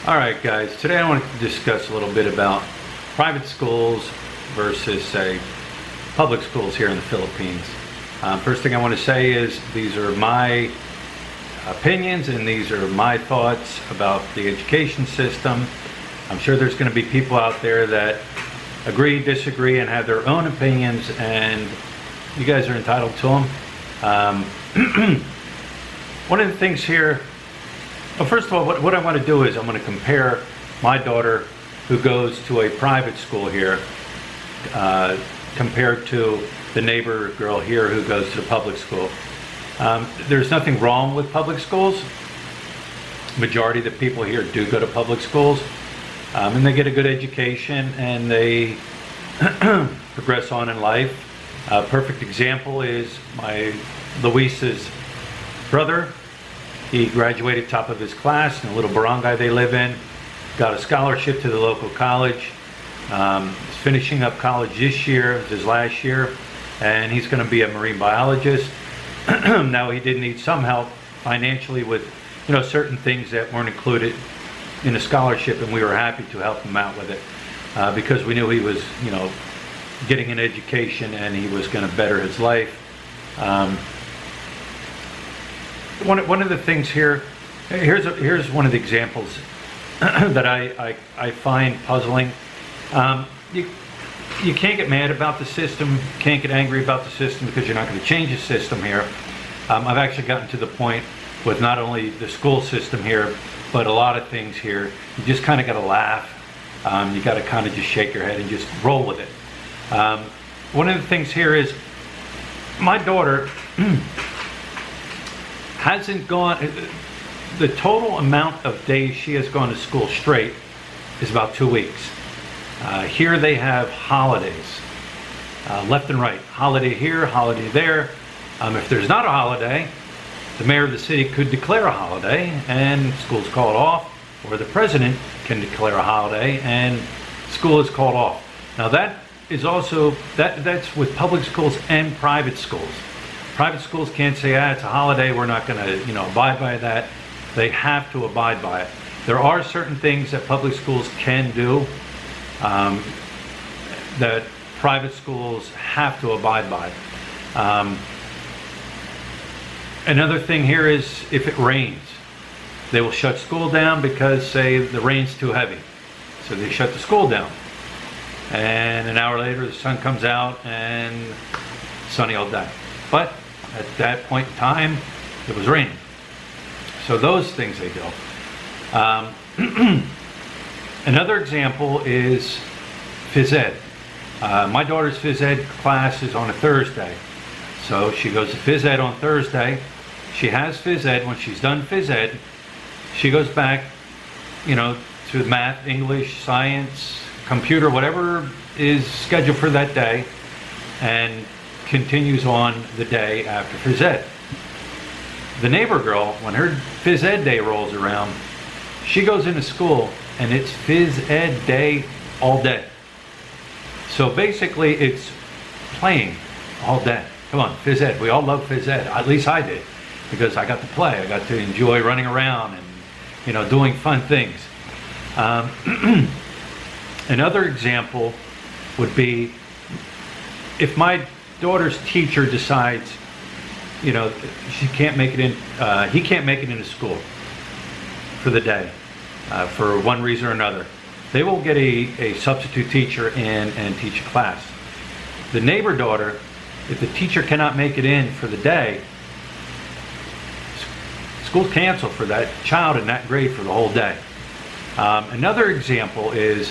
Alright guys, today I wanted to discuss a little bit about private schools versus, say, public schools here in the Philippines. First thing I want to say is these are my opinions and these are my thoughts about the education system. I'm sure there's going to be people out there that agree, disagree, and have their own opinions, and you guys are entitled to them. One of the things here, well, first of all, what I want to do is I'm going to compare my daughter who goes to a private school here compared to the neighbor girl here who goes to the public school. There's nothing wrong with public schools. Majority of the people here do go to public schools, and they get a good education and they progress on in life. A perfect example is my Luisa's brother. He graduated top of his class in a little barangay they live in, got a scholarship to the local college. He's finishing up college this year, his last year, and he's going to be a marine biologist. Now, he did need some help financially with, certain things that weren't included in the scholarship, and we were happy to help him out with it because we knew he was, getting an education and he was going to better his life. One of the things here, here's one of the examples that I find puzzling. You can't get mad about the system, can't get angry about the system because you're not going to change the system here. I've actually gotten to the point with not only the school system here, but a lot of things here. You just kind of got to laugh. You got to kind of just shake your head and just roll with it. One of the things here is my daughter hasn't gone, the total amount of days she has gone to school straight is about 2 weeks. Here they have holidays, left and right. Holiday here, holiday there. If there's not a holiday, the mayor of the city could declare a holiday and school's called off, or the president can declare a holiday and school is called off. Now that is also, that's with public schools and private schools. Private schools can't say, it's a holiday, we're not going to, abide by that. They have to abide by it. There are certain things that public schools can do that private schools have to abide by. Another thing here is if it rains, they will shut school down because, say, the rain's too heavy. So they shut the school down. And an hour later, the sun comes out and sunny all day. But at that point in time, it was raining. So those things they do. Another example is phys ed. My daughter's phys ed class is on a Thursday. So she goes to phys ed on Thursday. She has phys ed. When she's done phys ed, she goes back, to math, English, science, computer, whatever is scheduled for that day, and continues on the day after phys ed. The neighbor girl, when her phys ed day rolls around, she goes into school and it's phys ed day all day. So basically it's playing all day. Come on, phys ed. We all love phys ed. At least I did, because I got to play. I got to enjoy running around and doing fun things. Another example would be if my daughter's teacher decides, she can't make it in, he can't make it into school for the day for one reason or another. They will get a substitute teacher in and teach a class. The neighbor daughter, if the teacher cannot make it in for the day, school's canceled for that child in that grade for the whole day. Another example is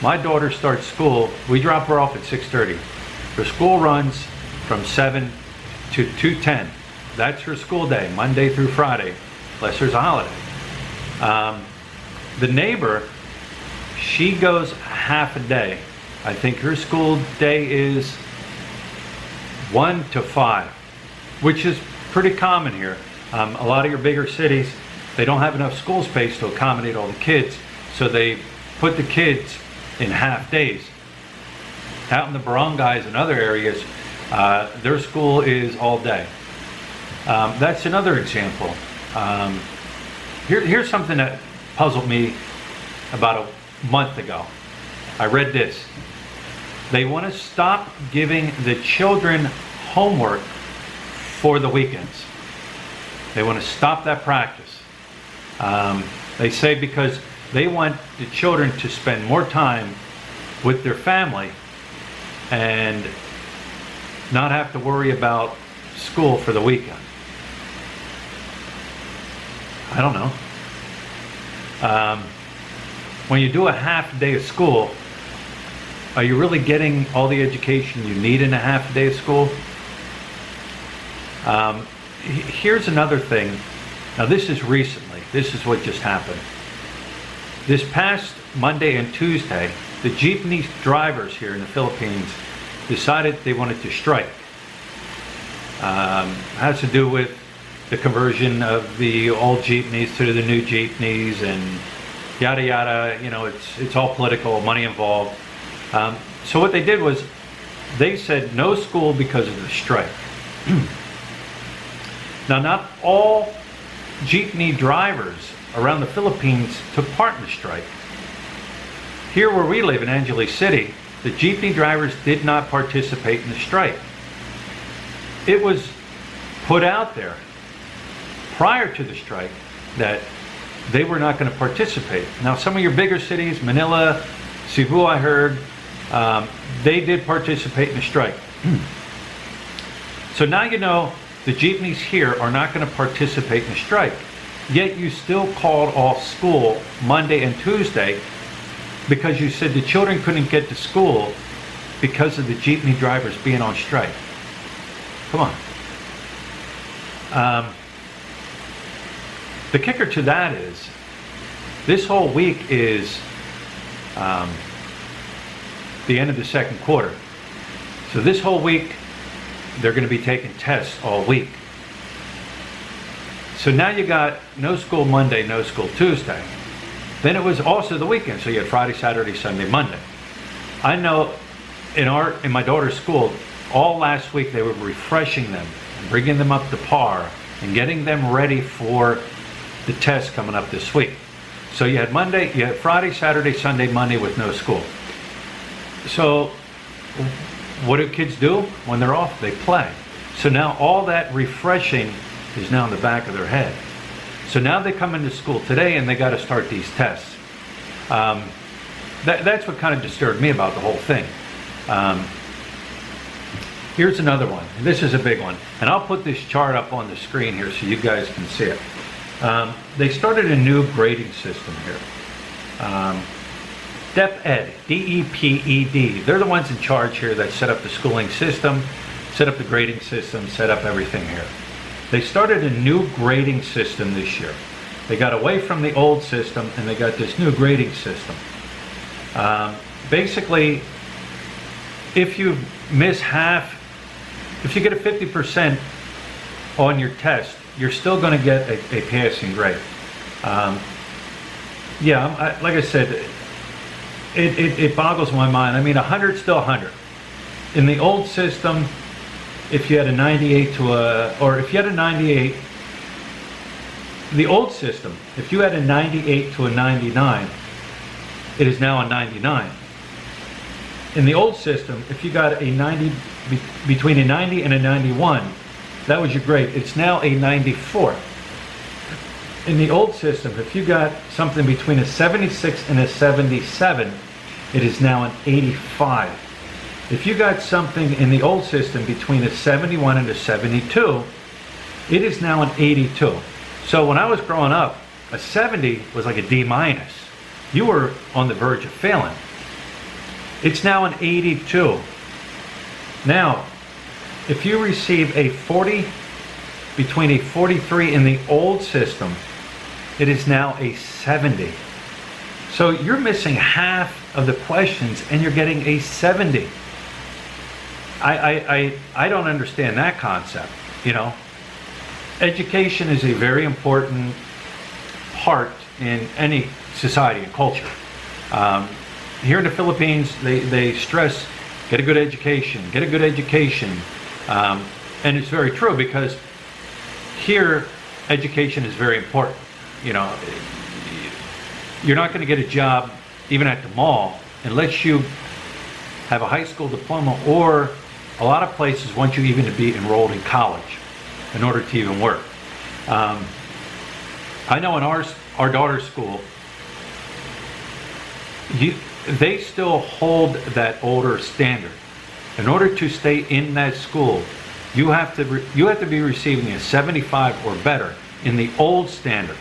my daughter starts school, we drop her off at 6:30. Her school runs from 7 to 2:10. That's her school day, Monday through Friday, unless there's a holiday. The neighbor, she goes half a day. I think her school day is 1 to 5, which is pretty common here. A lot of your bigger cities, they don't have enough school space to accommodate all the kids, so they put the kids in half days. Out in the barangays and other areas, their school is all day. That's another example. Here's something that puzzled me about a month ago. I read this. They want to stop giving the children homework for the weekends. They want to stop that practice. They say because they want the children to spend more time with their family and not have to worry about school for the weekend. I don't know. When you do a half day of school, are you really getting all the education you need in a half day of school? Here's another thing. Now this is recently. This is what just happened. This past Monday and Tuesday, the jeepney drivers here in the Philippines decided they wanted to strike. Has to do with the conversion of the old jeepneys to the new jeepneys and yada yada. You know, it's all political, money involved. So what they did was they said no school because of the strike. Now, not all jeepney drivers around the Philippines took part in the strike. Here where we live in Angeles City, the jeepney drivers did not participate in the strike. It was put out there prior to the strike that they were not going to participate. Now, some of your bigger cities, Manila, Cebu, I heard, they did participate in the strike. So now you know the jeepneys here are not going to participate in the strike. Yet you still called off school Monday and Tuesday because you said the children couldn't get to school because of the jeepney drivers being on strike. Come on. The kicker to that is this whole week is the end of the second quarter. So this whole week they're going to be taking tests all week. So now you got no school Monday, no school Tuesday. Then it was also the weekend, so you had Friday, Saturday, Sunday, Monday. I know in my daughter's school, all last week they were refreshing them and bringing them up to par and getting them ready for the test coming up this week. So you had Monday, you had Friday, Saturday, Sunday, Monday with no school. So what do kids do when they're off? They play. So now all that refreshing is now in the back of their head. So now they come into school today and they got to start these tests. That's what kind of disturbed me about the whole thing. Here's another one. This is a big one. And I'll put this chart up on the screen here so you guys can see it. They started a new grading system here. DepEd, D-E-P-E-D. They're the ones in charge here that set up the schooling system, set up the grading system, set up everything here. They started a new grading system this year. They got away from the old system and they got this new grading system. Basically, if you miss half, if you get a 50% on your test, you're still going to get a passing grade. Like I said, it boggles my mind. I mean, 100 is still 100. In the old system, if you had a 98 if you had a 98, the old system, if you had a 98 to a 99, it is now a 99. In the old system, if you got a 90, between a 90 and a 91, that was your grade. It's now a 94. In the old system, if you got something between a 76 and a 77, it is now an 85. If you got something in the old system between a 71 and a 72, it is now an 82. So when I was growing up, a 70 was like a D minus. You were on the verge of failing. It's now an 82. Now, if you receive a 40, between a 43 in the old system, it is now a 70. So you're missing half of the questions and you're getting a 70. I don't understand that concept, you know. Education is a very important part in any society and culture. Here in the Philippines, they stress, get a good education, get a good education. And it's very true because here, education is very important. You know, you're not going to get a job even at the mall unless you have a high school diploma, or a lot of places want you even to be enrolled in college in order to even work. I know in our daughter's school, they still hold that older standard. In order to stay in that school, you have to be receiving a 75 or better in the old standard.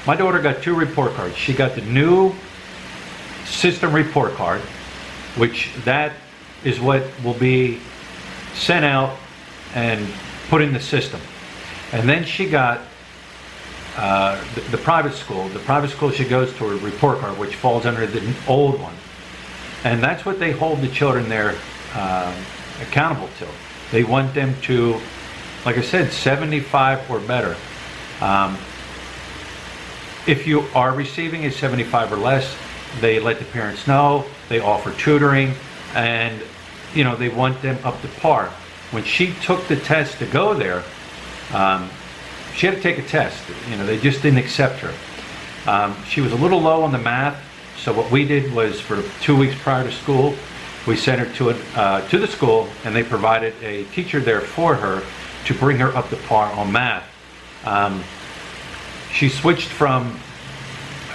My daughter got 2 report cards. She got the new system report card, which that is what will be sent out and put in the system. And then she got the private school. The private school she goes to, a report card, which falls under the old one. And that's what they hold the children there accountable to. They want them to, like I said, 75 or better. If you are receiving a 75 or less, they let the parents know, they offer tutoring, and they want them up to par. When she took the test to go there, she had to take a test. They just didn't accept her. She was a little low on the math, so what we did was, for 2 weeks prior to school, we sent her to the school, and they provided a teacher there for her to bring her up to par on math. She switched from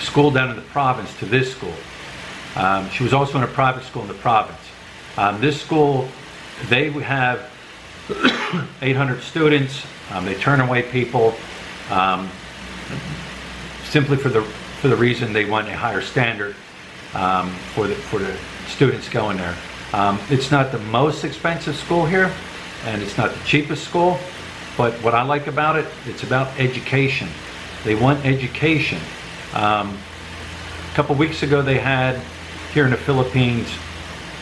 school down in the province to this school. She was also in a private school in the province. This school, they have 800 students. They turn away people simply for the reason they want a higher standard for the students going there. It's not the most expensive school here, and it's not the cheapest school, but what I like about it, it's about education. They want education. A couple weeks ago, they had here in the Philippines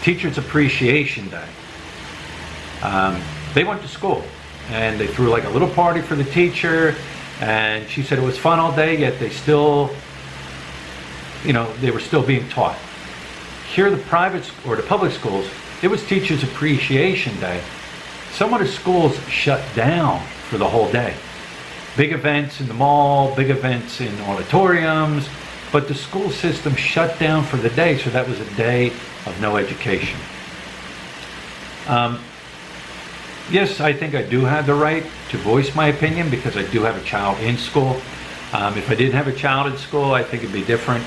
Teachers Appreciation Day. They went to school and they threw like a little party for the teacher, and she said it was fun all day, yet they still, they were still being taught. Here, the private or the public schools, it was Teachers Appreciation Day. Some of the schools shut down for the whole day. Big events in the mall, big events in auditoriums, but the school system shut down for the day, so that was a day of no education. Yes, I think I do have the right to voice my opinion because I do have a child in school. If I didn't have a child in school, I think it'd be different.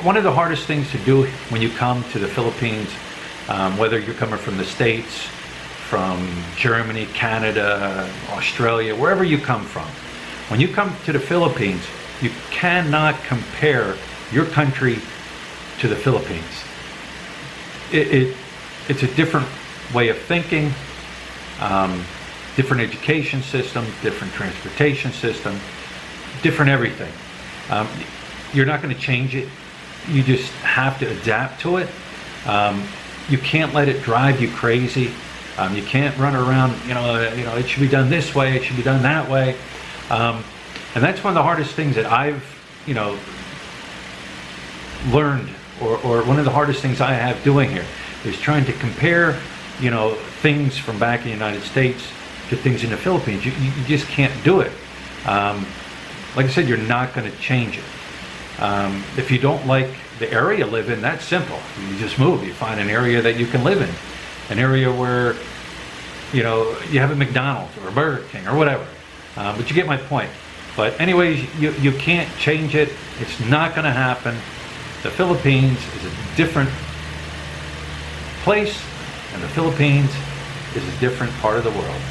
One of the hardest things to do when you come to the Philippines, whether you're coming from the States, from Germany, Canada, Australia, wherever you come from, when you come to the Philippines, you cannot compare your country to the Philippines. It's a different way of thinking, different education system, different transportation system, different everything. You're not going to change it. You just have to adapt to it. You can't let it drive you crazy. You can't run around, it should be done this way, it should be done that way. And that's one of the hardest things that I've, learned, or one of the hardest things I have doing here is trying to compare, things from back in the United States to things in the Philippines. You just can't do it. Like I said, you're not going to change it. If you don't like the area you live in, that's simple. You just move. You find an area that you can live in. An area where, you have a McDonald's or a Burger King or whatever. But you get my point. But anyways, you can't change it. It's not going to happen. The Philippines is a different place, and the Philippines is a different part of the world.